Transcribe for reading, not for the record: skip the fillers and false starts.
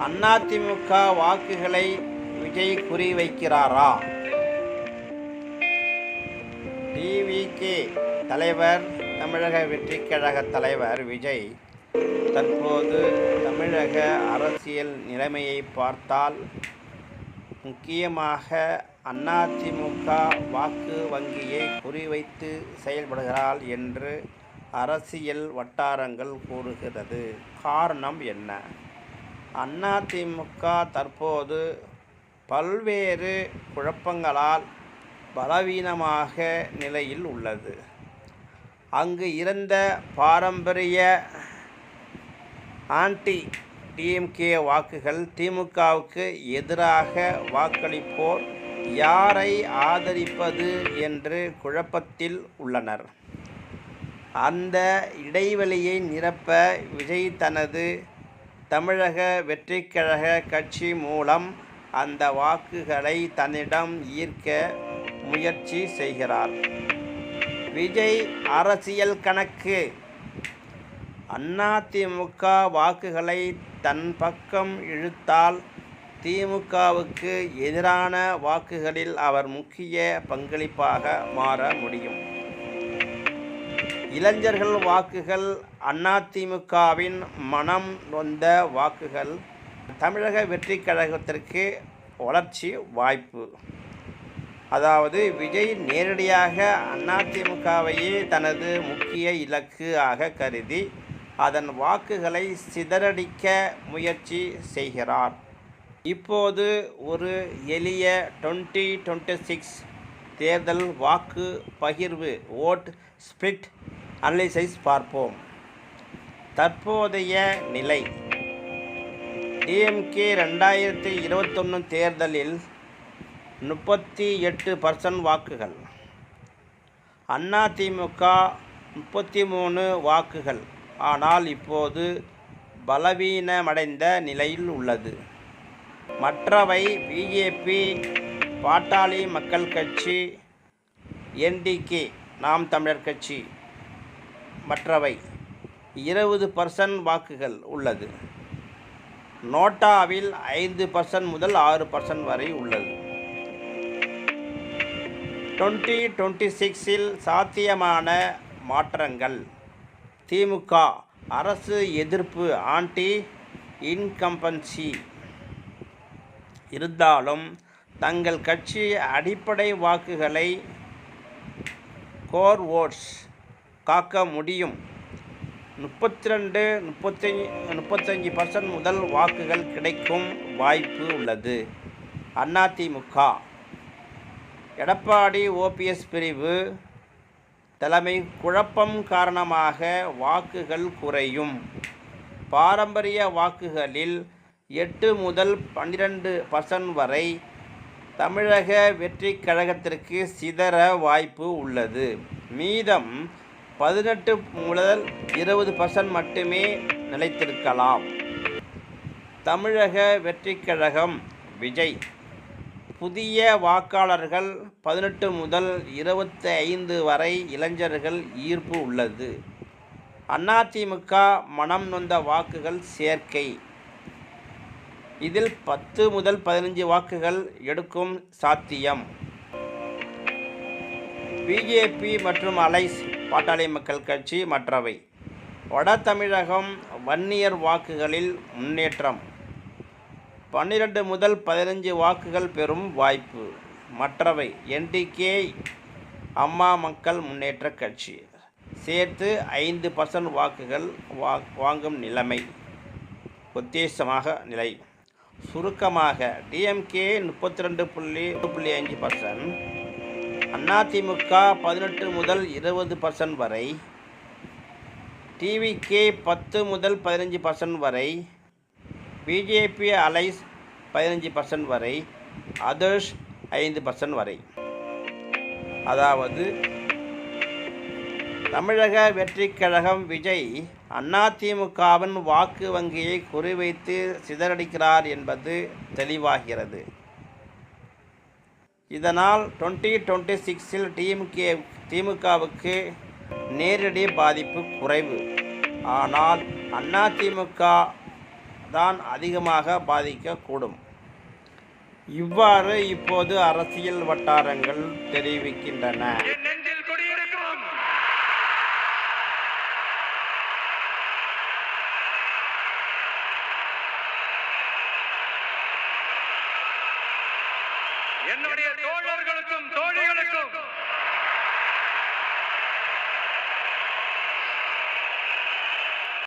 அதிமுக வாக்குகளை விஜய் குறிவைக்கிறாரா? டிவிகே தலைவர், தமிழக வெற்றிக் கழக தலைவர் விஜய் தற்போது தமிழக அரசியல் நிலைமையை பார்த்தால் முக்கியமாக அதிமுக வாக்கு வங்கியை குறிவைத்து செயல்படுகிறார் என்று அரசியல் வட்டாரங்கள் கூறுகிறது. காரணம் என்ன? அதிமுக தற்போது பல்வேறு குழப்பங்களால் பலவீனமாக நிலையில் உள்ளது. அங்கு இருந்த பாரம்பரிய ஆன்டி டிஎம்கே வாக்குகள் திமுகவுக்கு எதிராக வாக்களிப்போர் யாரை ஆதரிப்பது என்று குழப்பத்தில் உள்ளனர். அந்த இடைவெளியை நிரப்ப விஜய் தனது தமிழக வெற்றிக் கழக கட்சி மூலம் அந்த வாக்குகளை தன்னிடம் ஈர்க்க முயற்சி செய்கிறார். விஜய் அரசியல் கணக்கு: அதிமுக வாக்குகளை தன் பக்கம் இழுத்தால் திமுகவுக்கு எதிரான வாக்குகளில் அவர் முக்கிய பங்களிப்பாக மாற முடியும். இளைஞர்கள் வாக்குகள்: அதிமுகவின் மனம் நொந்த வாக்குகள் தமிழக வெற்றிக் கழகத்திற்கு வளர்ச்சி வாய்ப்பு. அதாவது விஜய் நேரடியாக அதிமுகவையே தனது முக்கிய இலக்கு ஆக கருதி அதன் வாக்குகளை சிதறடிக்க முயற்சி செய்கிறார். இப்போது ஒரு எளிய 2026 தேர்தல் வாக்கு பகிர்வு ஓட் ஸ்பிளிட் அனலைசிஸ் பார்ப்போம். தற்போதைய நிலை: டிஎம்கே 2021 தேர்தலில் 38% வாக்குகள், அதிமுக 33 வாக்குகள். ஆனால் இப்போது பலவீனமடைந்த நிலையில் உள்ளது. மற்றவை பிஜேபி, பாட்டாளி மக்கள் கட்சி, என்டிகே, நாம் தமிழர் கட்சி. மற்றவை 20% வாக்குகள் உள்ளது. நோட்டாவில் 5% முதல் 6% வரை உள்ளது. 2026இல் சாத்தியமான மாற்றங்கள்: திமுக அரசு எதிர்ப்பு ஆன்டி இன்கம்பன்சி இருந்தாலும் தங்கள் கட்சி அடிப்படை வாக்குகளை கோர் ஓட்ஸ் காக்க முடியும். 32-35% முதல் வாக்குகள் கிடைக்கும் வாய்ப்பு உள்ளது. அதிமுக எடப்பாடி ஓபிஎஸ் பிரிவு தலைமை குழப்பம் காரணமாக வாக்குகள் குறையும். பாரம்பரிய வாக்குகளில் 8 முதல் 12% வரை தமிழக வெற்றிக் கழகத்திற்கு சிதற வாய்ப்பு உள்ளது. மீதம் 18 முதல் 20% மட்டுமே நிலைத்திருக்கலாம். தமிழக வெற்றிக் கழகம் விஜய்: புதிய வாக்காளர்கள் 18 முதல் 25 வரை இளைஞர்கள் ஈர்ப்பு உள்ளது. அதிமுக மனம் நொந்த வாக்குகள் சேர்க்கை: இதில் 10 முதல் 15 வாக்குகள் எடுக்கும் சாத்தியம். பிஜேபி மற்றும் அலைஸ், பாட்டாளி மக்கள் கட்சி. மற்றவை: வட தமிழகம் வன்னியர் வாக்குகளில் முன்னேற்றம், 12 முதல் 15 வாக்குகள் பெறும் வாய்ப்பு. மற்றவை: என்டிகே, அம்மா மக்கள் முன்னேற்ற கட்சி சேர்த்து 5% வாக்குகள் வாங்கும் நிலைமை உத்தேசமாக நிலை. சுருக்கமாக, டிஎம்கே 32.5%, அதிமுக 18 முதல் 20% வரை, டிவிகே 10 முதல் 15% வரை, பிஜேபி அலைஸ் 15% வரை, அதர்ஸ் 5% வரை. அதாவது தமிழக வெற்றிக் கழகம் விஜய் அதிமுகவின் வாக்கு வங்கியை குறிவைத்து சிதறடிக்கிறார் என்பது தெளிவாகிறது. இதனால் 2026இல் திமுகவுக்கு நேரடி பாதிப்பு குறைவு. ஆனால் அதிமுக தான் அதிகமாக பாதிக்கக்கூடும். இவ்வாறு இப்போது அரசியல் வட்டாரங்கள் தெரிவிக்கின்றன. என்னுடைய தோழர்கள்